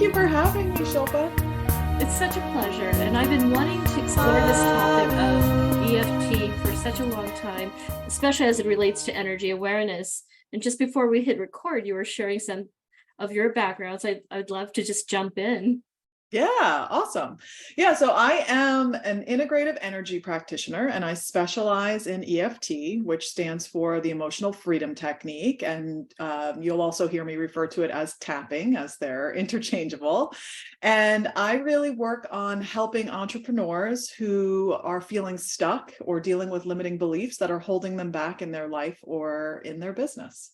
Thank you for having me, Shilpa. It's such a pleasure, and I've been wanting to explore this topic of EFT for such a long time, especially as it relates to energy awareness. And just before we hit record, you were sharing some of your backgrounds. I'd love to just jump in. Yeah, awesome. Yeah, so I am an integrative energy practitioner and I specialize in EFT, which stands for the Emotional Freedom Technique. And you'll also hear me refer to it as tapping, as they're interchangeable. And I really work on helping entrepreneurs who are feeling stuck or dealing with limiting beliefs that are holding them back in their life or in their business.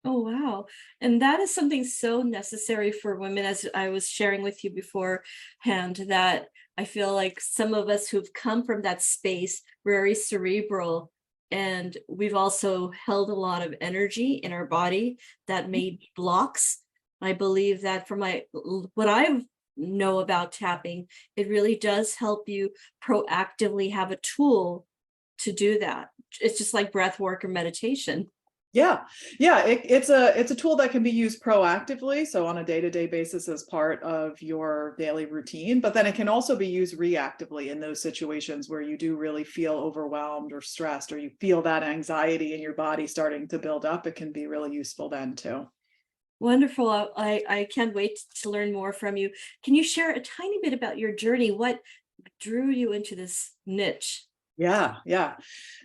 Oh, wow. And that is something so necessary for women, as I was sharing with you beforehand, that I feel like some of us who've come from that space, very cerebral, and we've also held a lot of energy in our body that made blocks. I believe that from what I know about tapping, it really does help you proactively have a tool to do that. It's just like breath work or meditation. Yeah, yeah, it's a tool that can be used proactively, so on a day-to-day basis as part of your daily routine, but then it can also be used reactively in those situations where you do really feel overwhelmed or stressed, or you feel that anxiety in your body starting to build up. It can be really useful then too. Wonderful. I can't wait to learn more from you. Can you share a tiny bit about your journey? What drew you into this niche? Yeah, yeah.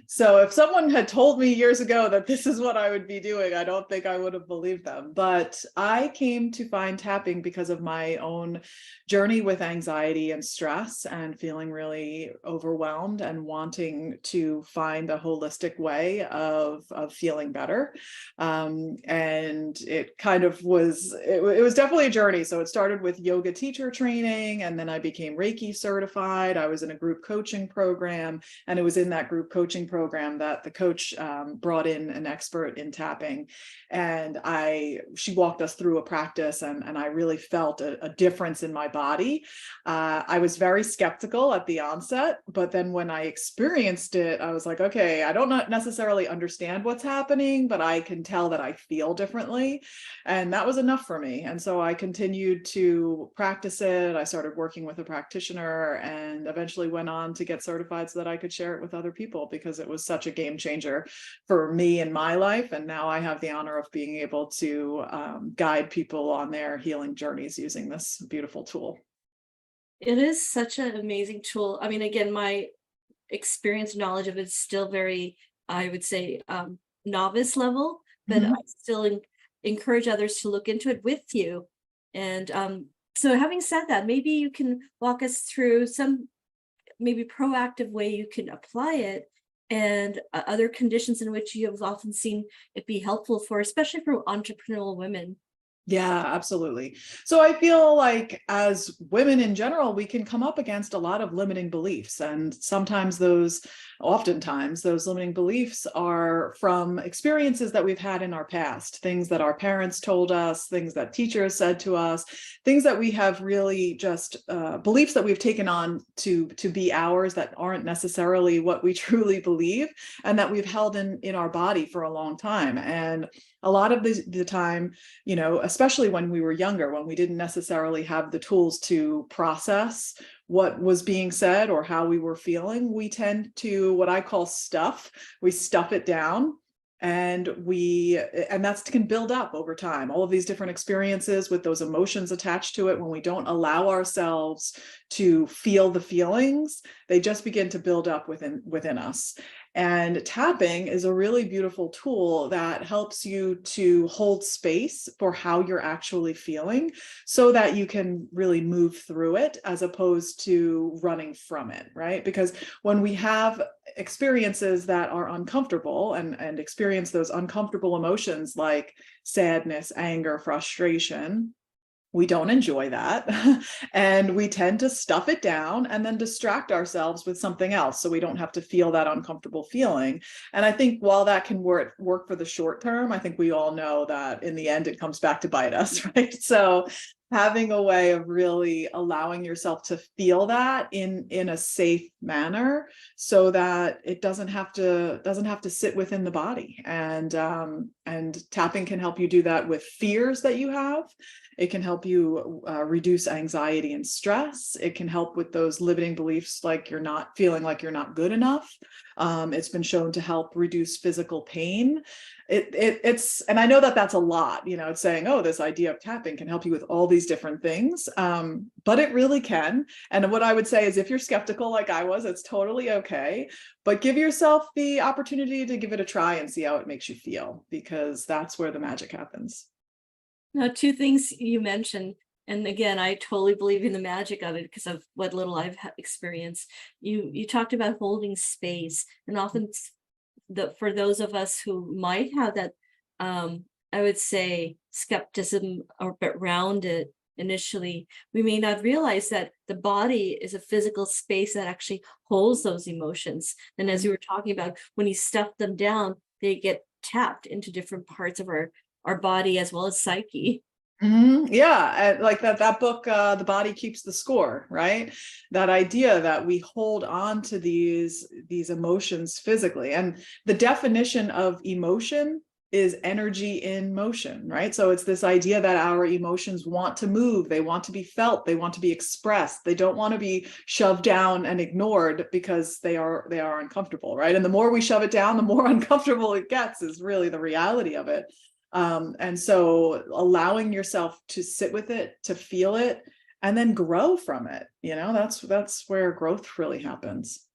So if someone had told me years ago that this is what I would be doing, I don't think I would have believed them. But I came to find tapping because of my own journey with anxiety and stress and feeling really overwhelmed and wanting to find a holistic way of feeling better. And it kind of was, it was definitely a journey. So it started with yoga teacher training, and then I became Reiki certified. I was in a group coaching program. And it was in that group coaching program that the coach brought in an expert in tapping. And she walked us through a practice, and I really felt a difference in my body. I was very skeptical at the onset, but then when I experienced it, I was like, okay, I don't necessarily understand what's happening, but I can tell that I feel differently. And that was enough for me. And so I continued to practice it. I started working with a practitioner and eventually went on to get certified so that I could share it with other people, because it was such a game changer for me in my life. And now I have the honor of being able to guide people on their healing journeys using this beautiful tool. It is such an amazing tool. I mean, again, my experience knowledge of it is still very, I would say, novice level, but I Mhm. still encourage others to look into it with you. And so having said that, maybe you can walk us through some maybe proactive way you can apply it, and other conditions in which you have often seen it be helpful for, especially for entrepreneurial women. Yeah, absolutely. So I feel like as women in general, we can come up against a lot of limiting beliefs. And oftentimes, those limiting beliefs are from experiences that we've had in our past, things that our parents told us, things that teachers said to us, things that we have really just beliefs that we've taken on to be ours that aren't necessarily what we truly believe, and that we've held in our body for a long time. And a lot of the time, especially when we were younger, when we didn't necessarily have the tools to process what was being said or how we were feeling, we tend to, what I call we stuff it down. And that can build up over time. All of these different experiences with those emotions attached to it, when we don't allow ourselves to feel the feelings, they just begin to build up within us. And tapping is a really beautiful tool that helps you to hold space for how you're actually feeling, so that you can really move through it as opposed to running from it, right? Because when we have experiences that are uncomfortable and experience those uncomfortable emotions like sadness, anger, frustration, we don't enjoy that. And we tend to stuff it down and then distract ourselves with something else so we don't have to feel that uncomfortable feeling. And I think while that can work for the short term, I think we all know that in the end it comes back to bite us, right? So having a way of really allowing yourself to feel that in a safe manner, so that it doesn't have to sit within the body. And tapping can help you do that with fears that you have. It can help you reduce anxiety and stress. It can help with those limiting beliefs, like you're not feeling like you're not good enough. It's been shown to help reduce physical pain. It's, and I know that that's a lot, it's saying, oh, this idea of tapping can help you with all these different things, but it really can. And what I would say is, if you're skeptical like I was, it's totally okay, but give yourself the opportunity to give it a try and see how it makes you feel, because that's where the magic happens. Now, two things you mentioned, and again, I totally believe in the magic of it because of what little I've experienced. You talked about holding space, and often for those of us who might have that, I would say, skepticism around it initially, we may not realize that the body is a physical space that actually holds those emotions. And as you were talking about, when you stuff them down, they get tapped into different parts of our body as well as psyche. Yeah, and like that book, The Body Keeps the Score, right? That idea that we hold on to these emotions physically. And the definition of emotion is energy in motion, right? So it's this idea that our emotions want to move, they want to be felt, they want to be expressed, they don't want to be shoved down and ignored because they are uncomfortable, right? And the more we shove it down, the more uncomfortable it gets, is really the reality of it. And so allowing yourself to sit with it, to feel it, and then grow from it, that's where growth really happens.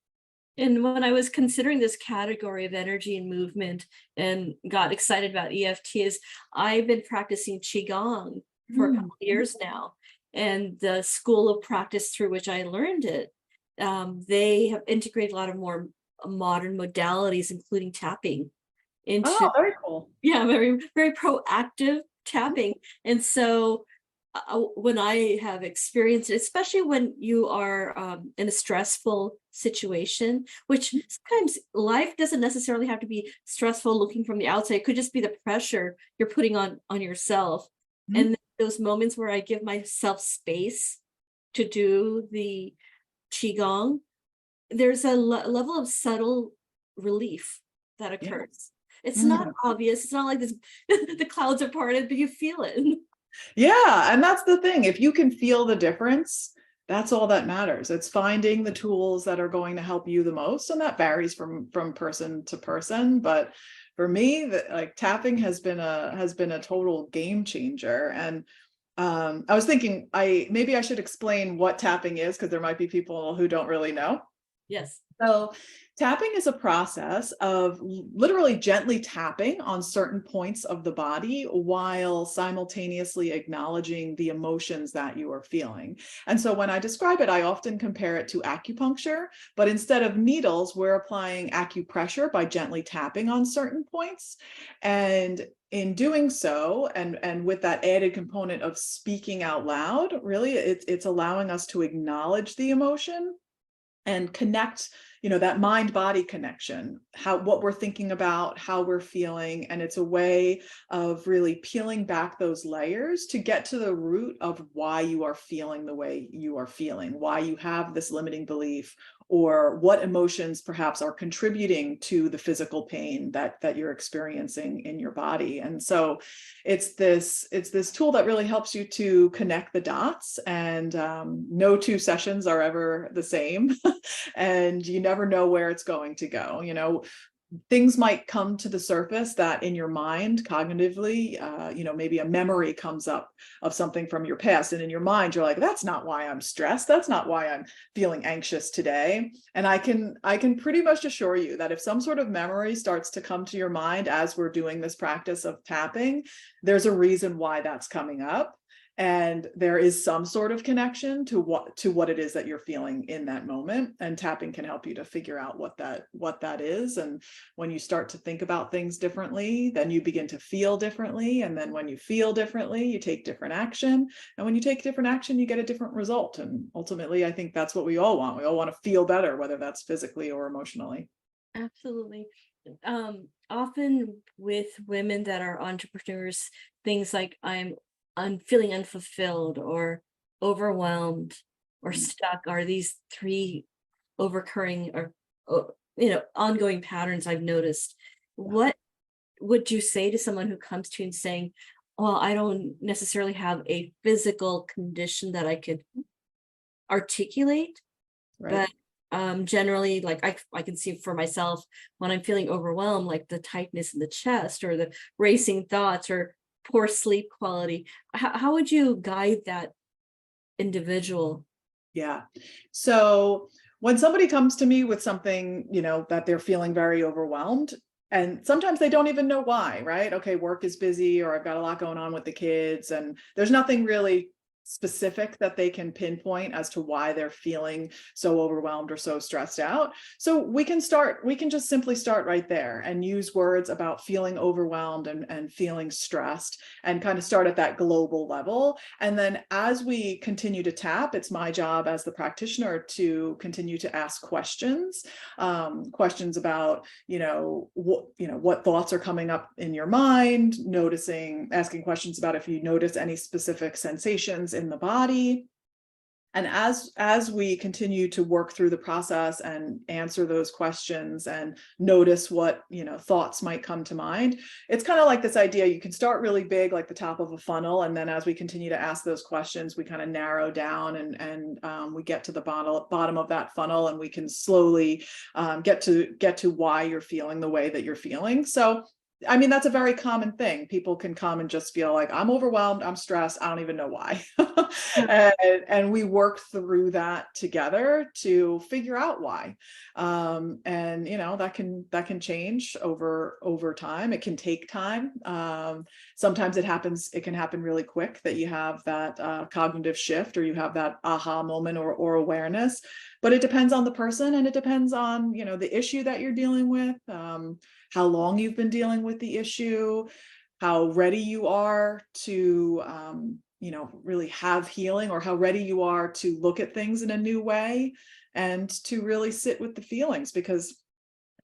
And when I was considering this category of energy and movement and got excited about EFTs, I've been practicing Qigong for a couple of years now. And the school of practice through which I learned it, they have integrated a lot of more modern modalities, including tapping into, Oh, very cool. yeah, very, very proactive tapping. And so when I have experienced it, especially when you are in a stressful situation, which sometimes life doesn't necessarily have to be stressful looking from the outside. It could just be the pressure you're putting on yourself. Mhm. And those moments where I give myself space to do the qigong, there's a level of subtle relief that Yeah. occurs. It's not Mm. obvious. It's not like this the clouds are parted, but you feel it. Yeah, and that's the thing. If you can feel the difference, that's all that matters. It's finding the tools that are going to help you the most, and that varies from person to person. But for me, like tapping has been a total game changer. And I was thinking, maybe I should explain what tapping is, because there might be people who don't really know. Yes. So, tapping is a process of literally gently tapping on certain points of the body while simultaneously acknowledging the emotions that you are feeling. And so, when I describe it, I often compare it to acupuncture, but instead of needles, we're applying acupressure by gently tapping on certain points. And in doing so, and with that added component of speaking out loud, really, it's allowing us to acknowledge the emotion and connect, that mind body connection, what we're thinking about, how we're feeling. And it's a way of really peeling back those layers to get to the root of why you are feeling the way you are feeling, why you have this limiting belief, or what emotions perhaps are contributing to the physical pain that you're experiencing in your body. And so it's this tool that really helps you to connect the dots. And no two sessions are ever the same. And you never know where it's going to go. Things might come to the surface that in your mind cognitively, maybe a memory comes up of something from your past, and in your mind you're like, that's not why I'm stressed, that's not why I'm feeling anxious today. And I can pretty much assure you that if some sort of memory starts to come to your mind as we're doing this practice of tapping, there's a reason why that's coming up. And there is some sort of connection to what it is that you're feeling in that moment. And tapping can help you to figure out what that is. And when you start to think about things differently, then you begin to feel differently. And then when you feel differently, you take different action. And when you take different action, you get a different result. And ultimately, I think that's what we all want. We all want to feel better, whether that's physically or emotionally. Absolutely. Often with women that are entrepreneurs, things like I'm feeling unfulfilled or overwhelmed or Mm. stuck are these three overcurring or ongoing patterns I've noticed. Yeah. What would you say to someone who comes to you and saying, well, I don't necessarily have a physical condition that I could articulate, Right. but generally, like I can see for myself when I'm feeling overwhelmed, like the tightness in the chest or the racing thoughts or poor sleep quality. How would you guide that individual? Yeah. So when somebody comes to me with something, that they're feeling very overwhelmed, and sometimes they don't even know why, right? Okay, work is busy, or I've got a lot going on with the kids, and there's nothing really specific that they can pinpoint as to why they're feeling so overwhelmed or so stressed out. So we can just simply start right there and use words about feeling overwhelmed and feeling stressed, and kind of start at that global level. And then as we continue to tap, it's my job as the practitioner to continue to ask questions, questions about, what thoughts are coming up in your mind, asking questions about if you notice any specific sensations in the body. And as we continue to work through the process and answer those questions and notice what, thoughts might come to mind, it's kind of like this idea: you can start really big, like the top of a funnel, and then as we continue to ask those questions, we kind of narrow down, and we get to the bottom of that funnel, and we can slowly get to why you're feeling the way that you're feeling. So I mean, that's a very common thing. People can come and just feel like, I'm overwhelmed, I'm stressed, I don't even know why. Yeah. and we work through that together to figure out why. And that can change over time. It can take time. Sometimes it can happen really quick, that you have that cognitive shift, or you have that aha moment, or awareness. But it depends on the person, and it depends on, the issue that you're dealing with, how long you've been dealing with the issue, how ready you are to, really have healing, or how ready you are to look at things in a new way, and to really sit with the feelings, because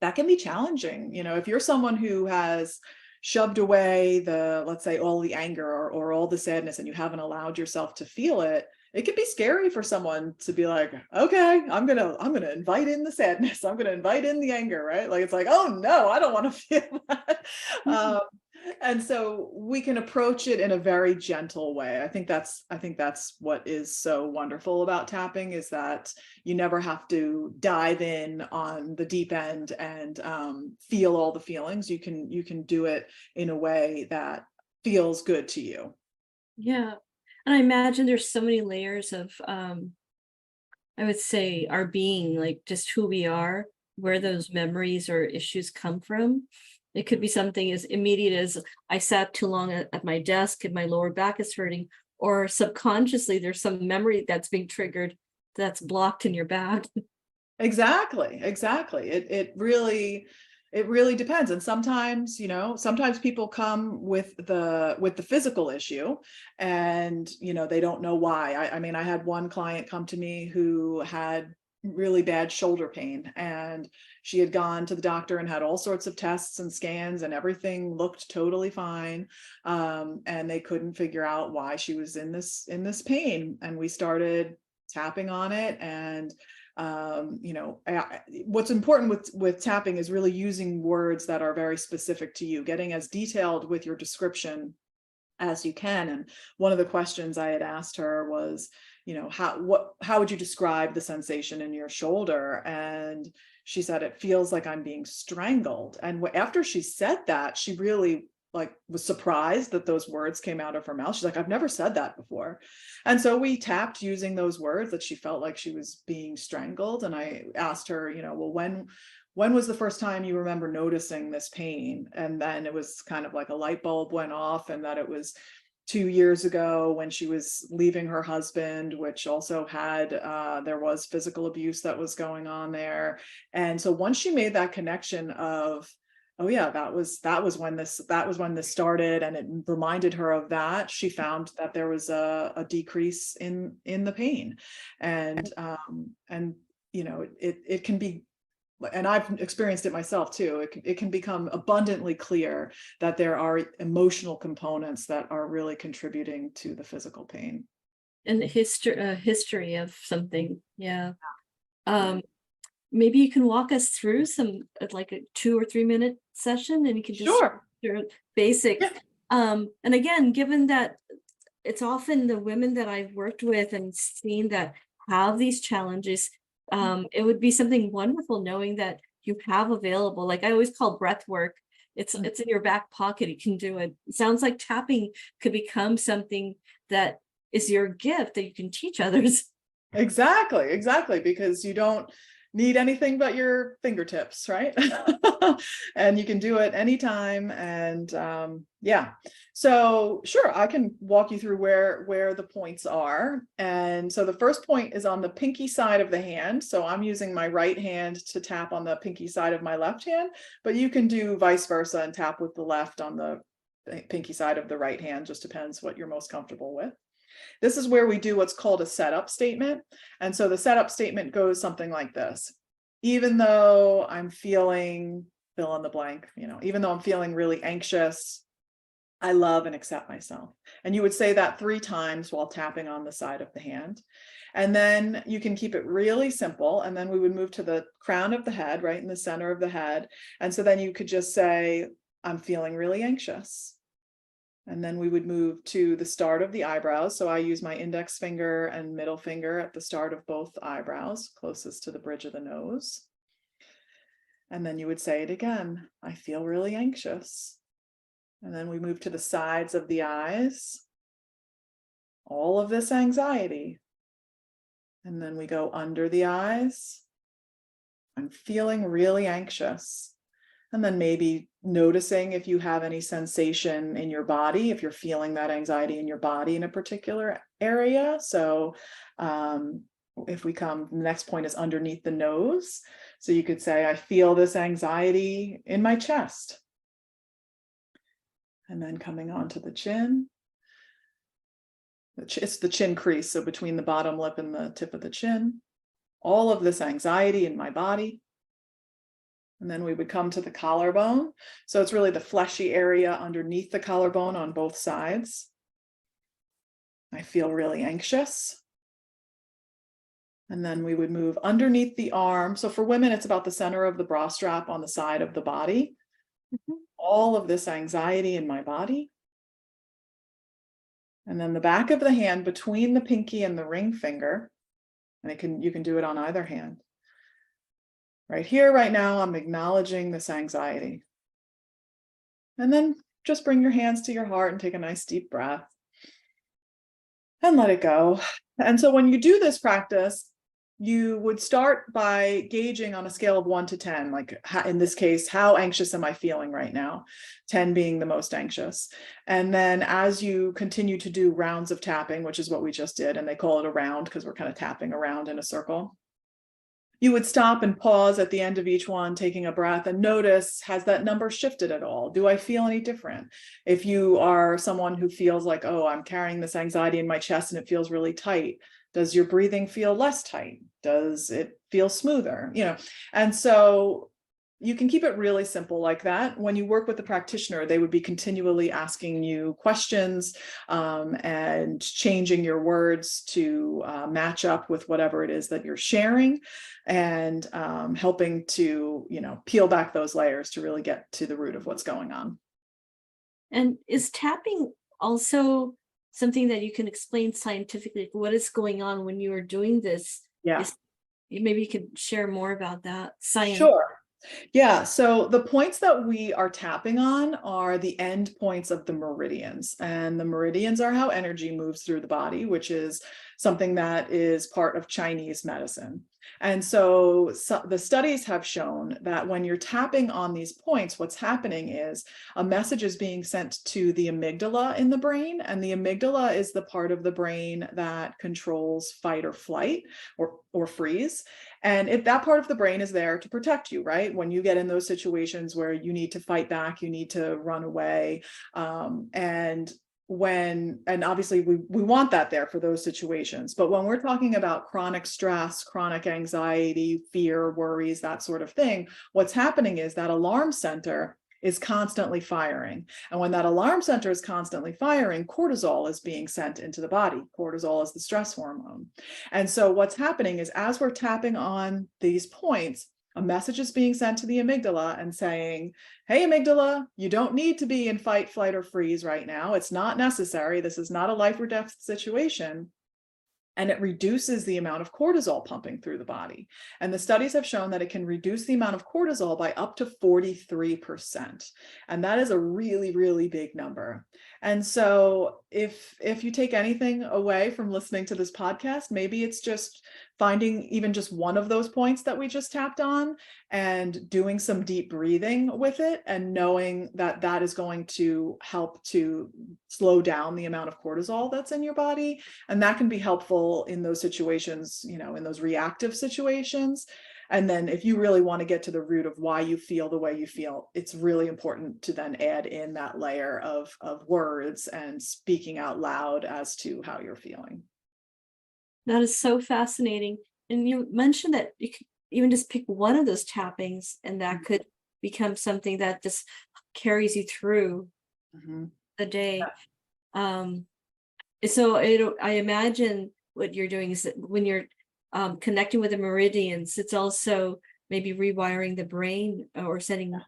that can be challenging. If you're someone who has shoved away let's say, all the anger, or all the sadness, and you haven't allowed yourself to feel it, it can be scary for someone to be like, okay, I'm gonna invite in the sadness, I'm gonna invite in the anger, right? Like, it's like, oh no, I don't want to feel that. Mhm. And so we can approach it in a very gentle way. I think that's what is so wonderful about tapping, is that you never have to dive in on the deep end and feel all the feelings. You can do it in a way that feels good to you. Yeah. And I imagine there's so many layers of I would say our being, like just who we are, where those memories or issues come from. It could be something as immediate as I sat too long at my desk and my lower back is hurting, or subconsciously there's some memory that's being triggered that's blocked in your back. Exactly. It really depends. And sometimes people come with the physical issue, and they don't know why. I mean, I had one client come to me who had really bad shoulder pain, and she had gone to the doctor and had all sorts of tests and scans, and everything looked totally fine. And they couldn't figure out why she was in this pain. And we started tapping on it, and what's important with tapping is really using words that are very specific to you, getting as detailed with your description as you can. And one of the questions I had asked her was, how would you describe the sensation in your shoulder? And she said, it feels like I'm being strangled. And after she said that, she really like was surprised that those words came out of her mouth. She's like, I've never said that before. And so we tapped using those words, that she felt like she was being strangled. And I asked her, well, when was the first time you remember noticing this pain? And then it was kind of like a light bulb went off, and that it was 2 years ago, when she was leaving her husband, which also had there was physical abuse that was going on there. And so once she made that connection of, oh yeah, that was when this started, and it reminded her of that, she found that there was a decrease in the pain. And it can be and I've experienced it myself too, it can become abundantly clear that there are emotional components that are really contributing to the physical pain. And the history of something. Yeah. Maybe you can walk us through some like a 2 or 3 minute session, and you can just Sure. share basics. Yeah. And again, given that it's often the women that I've worked with and seen that have these challenges, it would be something wonderful knowing that you have available. Like I always call breath work. It's in your back pocket. You can do it. It sounds like tapping could become something that is your gift that you can teach others. Exactly, because you don't need anything but your fingertips, right? And you can do it anytime. And yeah, so sure, I can walk you through where the points are. And so the first point is on the pinky side of the hand. So I'm using my right hand to tap on the pinky side of my left hand, but you can do vice versa and tap with the left on the pinky side of the right hand. Just depends what you're most comfortable with. This is where we do what's called a setup statement. And so the setup statement goes something like this. Even though I'm feeling, fill in the blank, even though I'm feeling really anxious, I love and accept myself. And you would say that 3 times while tapping on the side of the hand. And then you can keep it really simple. And then we would move to the crown of the head, right in the center of the head. And so then you could just say, I'm feeling really anxious. And then we would move to the start of the eyebrows. So I use my index finger and middle finger at the start of both eyebrows, closest to the bridge of the nose. And then you would say it again, I feel really anxious. And then we move to the sides of the eyes, all of this anxiety. And then we go under the eyes, I'm feeling really anxious. And then maybe noticing if you have any sensation in your body, if you're feeling that anxiety in your body in a particular area. So if we come, the next point is underneath the nose. So you could say, I feel this anxiety in my chest. And then coming onto the chin. It's the chin crease, so between the bottom lip and the tip of the chin. All of this anxiety in my body. And then we would come to the collarbone. So it's really the fleshy area underneath the collarbone on both sides. I feel really anxious. And then we would move underneath the arm. So for women, it's about the center of the bra strap on the side of the body. All of this anxiety in my body. And then the back of the hand between the pinky and the ring finger. And you can do it on either hand. Right here, right now, I'm acknowledging this anxiety. And then just bring your hands to your heart and take a nice deep breath. And let it go. And so when you do this practice, you would start by gauging on a scale of 1 to 10, like in this case, how anxious am I feeling right now? 10 being the most anxious. And then as you continue to do rounds of tapping, which is what we just did, and they call it a round because we're kind of tapping around in a circle, you would stop and pause at the end of each one, taking a breath, and notice, has that number shifted at all? Do I feel any different? If you are someone who feels like, oh, I'm carrying this anxiety in my chest and it feels really tight, does your breathing feel less tight? Does it feel smoother? And so you can keep it really simple like that. When you work with the practitioner, they would be continually asking you questions and changing your words to match up with whatever it is that you're sharing, and helping to, peel back those layers to really get to the root of what's going on. And is tapping also something that you can explain scientifically? What is going on when you are doing this? Yeah. Maybe you could share more about that science. Sure. Yeah, so the points that we are tapping on are the end points of the meridians, and the meridians are how energy moves through the body, which is something that is part of Chinese medicine. And so the studies have shown that when you're tapping on these points, what's happening is a message is being sent to the amygdala in the brain, and the amygdala is the part of the brain that controls fight or flight or freeze. And if that part of the brain is there to protect you, right? When you get in those situations where you need to fight back, you need to run away. And and obviously we want that there for those situations, but when we're talking about chronic stress, chronic anxiety, fear, worries, that sort of thing, what's happening is that alarm center is constantly firing. And when that alarm center is constantly firing, cortisol is being sent into the body. Cortisol is the stress hormone. And so what's happening is, as we're tapping on these points, a message is being sent to the amygdala and saying, hey, amygdala, you don't need to be in fight, flight, or freeze right now. It's not necessary. This is not a life or death situation. And it reduces the amount of cortisol pumping through the body. And the studies have shown that it can reduce the amount of cortisol by up to 43%. And that is a really, really big number. And so if you take anything away from listening to this podcast, maybe it's just finding even just one of those points that we just tapped on and doing some deep breathing with it, and knowing that that is going to help to slow down the amount of cortisol that's in your body. And that can be helpful in those situations, in those reactive situations. And then if you really want to get to the root of why you feel the way you feel, it's really important to then add in that layer of words and speaking out loud as to how you're feeling. That is so fascinating. And you mentioned that you could even just pick one of those tappings, and that could become something that just carries you through the day. So I imagine what you're doing is that when you're connecting with the meridians, it's also maybe rewiring the brain, or setting,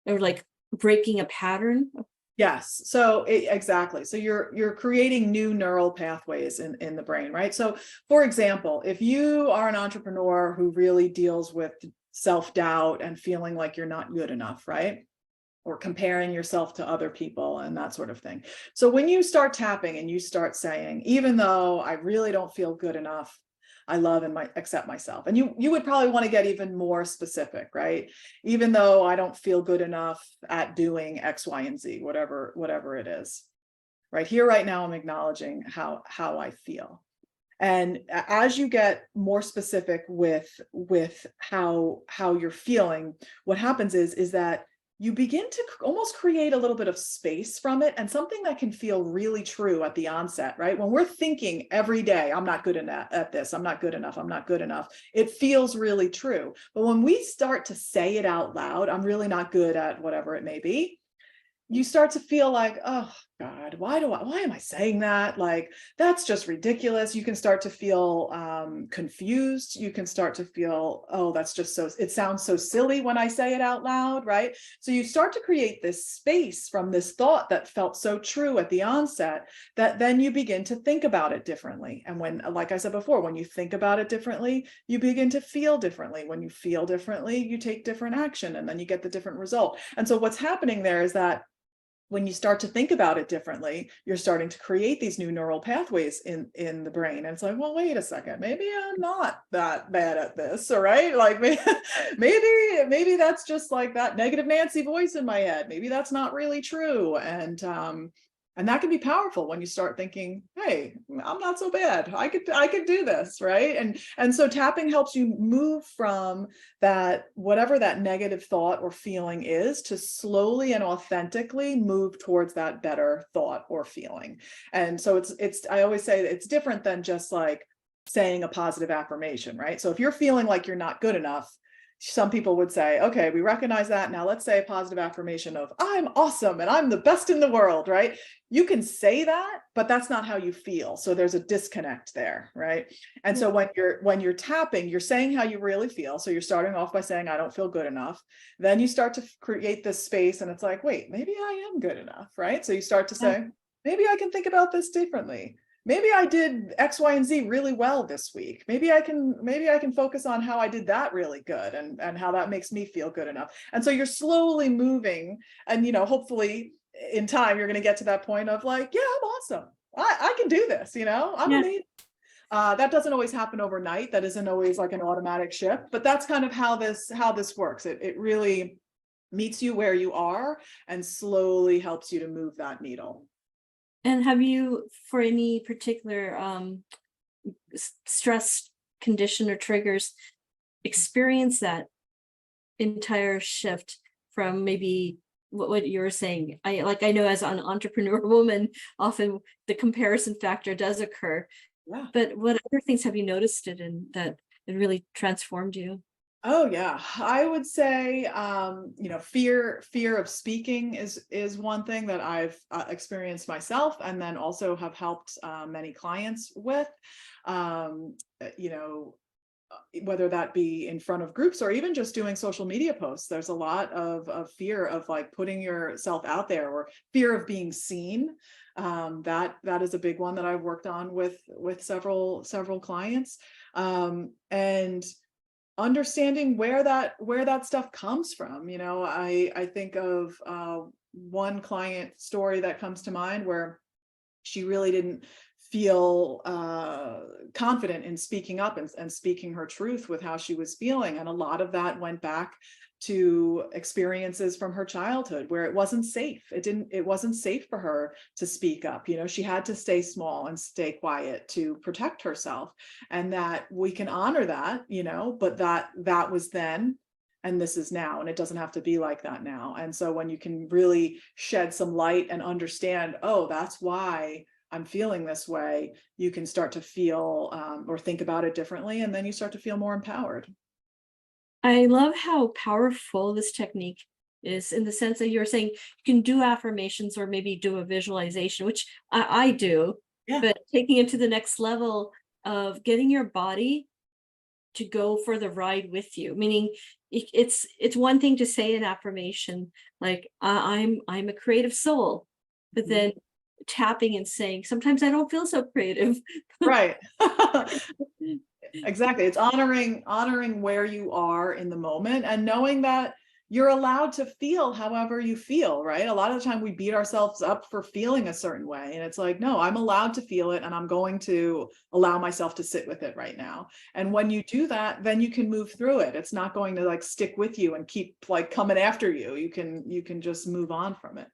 or like breaking a pattern. Yes. So exactly. So you're creating new neural pathways in the brain, right? So for example, if you are an entrepreneur who really deals with self-doubt and feeling like you're not good enough, right? Or comparing yourself to other people and that sort of thing. So when you start tapping and you start saying, even though I really don't feel good enough, I love and accept myself. And you would probably want to get even more specific, right? Even though I don't feel good enough at doing X, Y, and Z, whatever it is. Right here, right now, I'm acknowledging how I feel. And as you get more specific with how you're feeling, what happens is that you begin to almost create a little bit of space from it, and something that can feel really true at the onset, right? When we're thinking every day, I'm not good enough at this, I'm not good enough, I'm not good enough, it feels really true. But when we start to say it out loud, I'm really not good at whatever it may be, you start to feel like, oh God, why am I saying that? Like, that's just ridiculous. You can start to feel confused. You can start to feel, oh, that's just it sounds so silly when I say it out loud, right? So you start to create this space from this thought that felt so true at the onset, that then you begin to think about it differently. And when, like I said before, when you think about it differently, you begin to feel differently. When you feel differently, you take different action, and then you get the different result. And so what's happening there is that when you start to think about it differently, you're starting to create these new neural pathways in the brain. And it's like, well, wait a second, maybe I'm not that bad at this, all right? Like maybe that's just like that negative Nancy voice in my head. Maybe that's not really true. And that can be powerful when you start thinking, hey, I'm not so bad. I could do this, right? And so tapping helps you move from that, whatever that negative thought or feeling is, to slowly and authentically move towards that better thought or feeling. And so it's I always say that it's different than just like saying a positive affirmation, right? So if you're feeling like you're not good enough, some people would say, okay, we recognize that. Now let's say a positive affirmation of, I'm awesome and I'm the best in the world, right? You can say that, but that's not how you feel. So there's a disconnect there, right? And so when you're tapping, you're saying how you really feel. So you're starting off by saying, I don't feel good enough. Then you start to create this space, and it's like, wait, maybe I am good enough, right? So you start to say, maybe I can think about this differently. Maybe I did X, Y, and Z really well this week. Maybe I can focus on how I did that really good, and how that makes me feel good enough. And so you're slowly moving, and hopefully in time you're going to get to that point of like, yeah, I'm awesome. I can do this. I'm amazing. That doesn't always happen overnight. That isn't always like an automatic shift, but that's kind of how this works. It really meets you where you are and slowly helps you to move that needle. And have you, for any particular stress condition or triggers, experienced that entire shift from maybe what you were saying. I know as an entrepreneur woman, often the comparison factor does occur. Yeah. But what other things have you noticed it in that it really transformed you? Oh yeah, I would say fear of speaking is one thing that I've experienced myself, and then also have helped many clients with. Um, you know, whether that be in front of groups or even just doing social media posts, there's a lot of fear of like putting yourself out there, or fear of being seen. That is a big one that I've worked on with several clients. And understanding where that stuff comes from. I think of one client story that comes to mind where she really didn't feel confident in speaking up and speaking her truth with how she was feeling. And a lot of that went back to experiences from her childhood where it wasn't safe. It wasn't safe for her to speak up. She had to stay small and stay quiet to protect herself. And that we can honor that, but that was then, and this is now, and it doesn't have to be like that now. And so when you can really shed some light and understand, oh, that's why I'm feeling this way, you can start to feel or think about it differently, and then you start to feel more empowered. I love how powerful this technique is, in the sense that you're saying you can do affirmations or maybe do a visualization, which I do, Yeah. but taking it to the next level of getting your body to go for the ride with you. Meaning, it's one thing to say an affirmation like I'm a creative soul, but Mhm. then tapping and saying sometimes I don't feel so creative. Right. Exactly. It's honoring where you are in the moment, and knowing that you're allowed to feel however you feel, right? A lot of the time we beat ourselves up for feeling a certain way, and it's like, no, I'm allowed to feel it, and I'm going to allow myself to sit with it right now. And when you do that, then you can move through it. It's not going to like stick with you and keep like coming after you. You can just move on from it.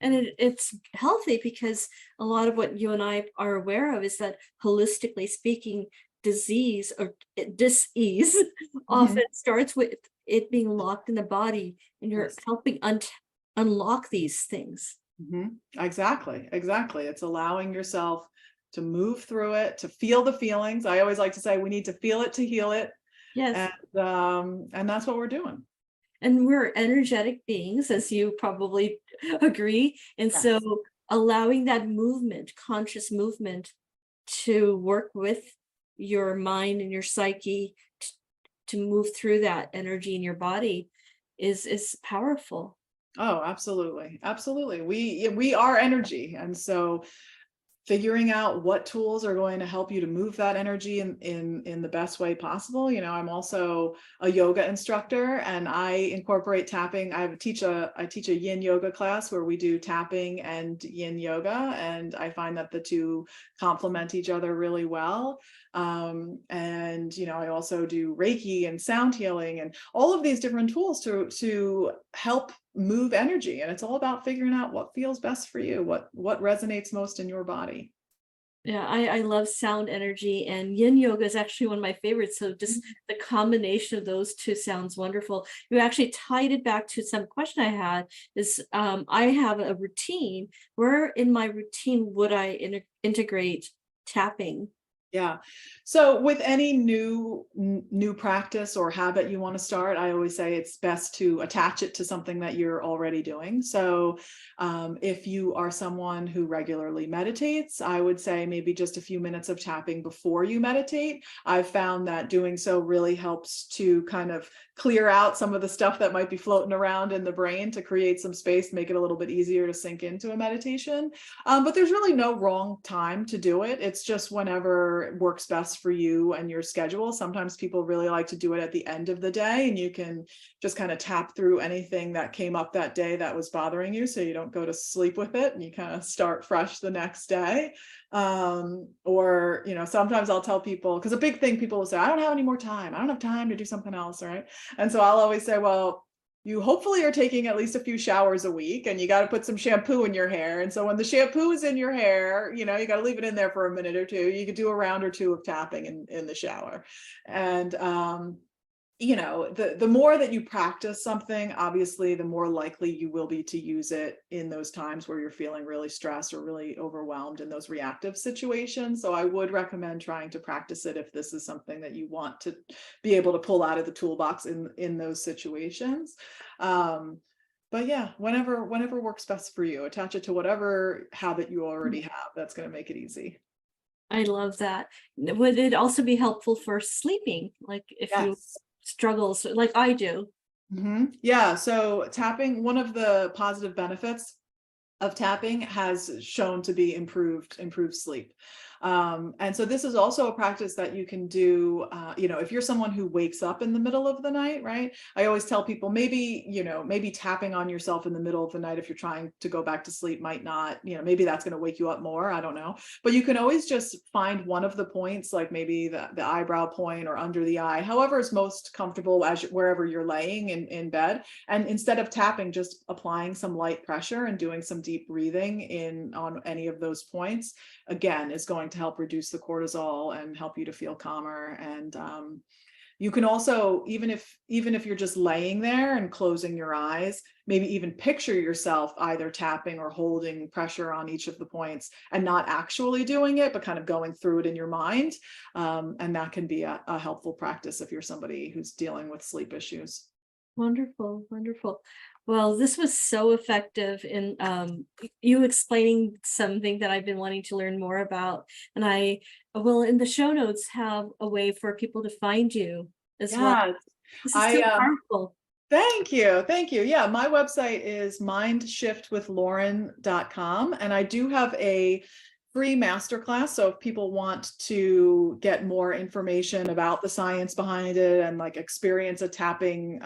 And it's healthy because a lot of what you and I are aware of is that, holistically speaking, disease or dis-ease Mhm. often starts with it being locked in the body, and you're Yes. helping unlock these things. Exactly. It's allowing yourself to move through it, to feel the feelings. I always like to say we need to feel it to heal it. Yes. And that's what we're doing. And we're energetic beings, as you probably agree. And so Yes. allowing that movement, conscious movement, to work with your mind and your psyche to move through that energy in your body is powerful. Oh, absolutely. We are energy, and so figuring out what tools are going to help you to move that energy in the best way possible. I'm also a yoga instructor, and I incorporate tapping. I teach a yin yoga class where we do tapping and yin yoga, and I find that the two complement each other really well. And I also do Reiki and sound healing and all of these different tools to help move energy. And it's all about figuring out what feels best for you, what resonates most in your body. Yeah, I love sound energy, and yin yoga is actually one of my favorites. So just the combination of those two sounds wonderful. You actually tied it back to some question I had is I have a routine. Where in my routine would I integrate tapping? Yeah. So with any new practice or habit you want to start, I always say it's best to attach it to something that you're already doing. So if you are someone who regularly meditates, I would say maybe just a few minutes of tapping before you meditate. I've found that doing so really helps to kind of clear out some of the stuff that might be floating around in the brain, to create some space, make it a little bit easier to sink into a meditation. But there's really no wrong time to do it. It's just whenever works best for you and your schedule. Sometimes people really like to do it at the end of the day, and you can just kind of tap through anything that came up that day that was bothering you, so you don't go to sleep with it and you kind of start fresh the next day. Or sometimes I'll tell people, because a big thing people will say, I don't have any more time, I don't have time to do something else, right? And so I'll always say, well, you hopefully are taking at least a few showers a week, and you got to put some shampoo in your hair. And so when the shampoo is in your hair, you got to leave it in there for a minute or two. You could do a round or two of tapping in the shower. And the more that you practice something, obviously, the more likely you will be to use it in those times where you're feeling really stressed or really overwhelmed in those reactive situations. So I would recommend trying to practice it if this is something that you want to be able to pull out of the toolbox in those situations. But yeah, whenever works best for you, attach it to whatever habit you already have. That's going to make it easy. I love that. Would it also be helpful for sleeping? Like if you Yes. struggles like I do. Yeah, so tapping, one of the positive benefits of tapping has shown to be improved sleep. And so this is also a practice that you can do, if you're someone who wakes up in the middle of the night, right? I always tell people maybe tapping on yourself in the middle of the night if you're trying to go back to sleep might not, maybe that's going to wake you up more. I don't know. But you can always just find one of the points, like maybe the eyebrow point or under the eye, however is most comfortable wherever you're laying in bed. And instead of tapping, just applying some light pressure and doing some deep breathing on any of those points, again, is going to help reduce the cortisol and help you to feel calmer. And you can also, even if you're just laying there and closing your eyes, maybe even picture yourself either tapping or holding pressure on each of the points and not actually doing it, but kind of going through it in your mind. And that can be a helpful practice if you're somebody who's dealing with sleep issues. Wonderful, wonderful. Well, this was so effective in you explaining something that I've been wanting to learn more about. And I will, in the show notes, have a way for people to find you as well. Yeah, This is so powerful. Thank you. Thank you. Yeah, my website is mindshiftwithlauren.com, and I do have a free masterclass. So if people want to get more information about the science behind it and like experience a tapping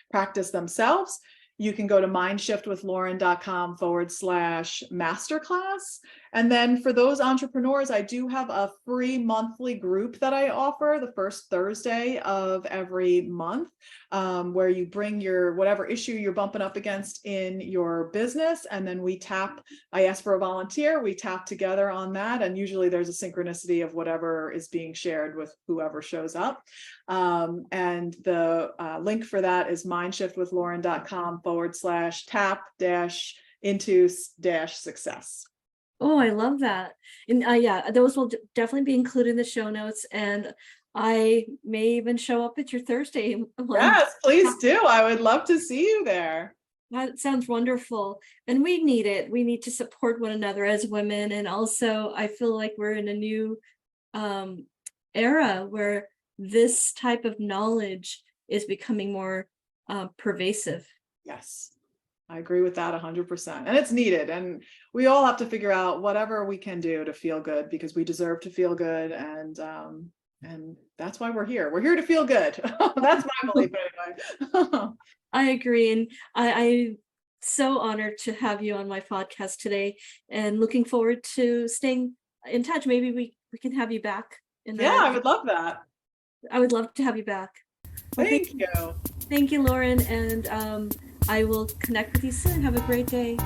practice themselves, you can go to mindshiftwithlauren.com/masterclass. And then for those entrepreneurs, I do have a free monthly group that I offer the first Thursday of every month, where you bring your whatever issue you're bumping up against in your business. And then I ask for a volunteer, we tap together on that. And usually there's a synchronicity of whatever is being shared with whoever shows up. And the link for that is mindshiftwithlauren.com/tap-into-success. Oh, I love that. And yeah, those will definitely be included in the show notes. And I may even show up at your Thursday one. Yes, please do. I would love to see you there. That sounds wonderful. And we need it. We need to support one another as women. And also, I feel like we're in a new era where this type of knowledge is becoming more pervasive. Yes, I agree with that 100%. And it's needed. And we all have to figure out whatever we can do to feel good, because we deserve to feel good. And that's why we're here. We're here to feel good. That's my belief anyway. I agree. And I'm so honored to have you on my podcast today and looking forward to staying in touch. Maybe we can have you back. I would love that. I would love to have you back. Well, thank you. Thank you, Lauren. And I will connect with you soon. Have a great day.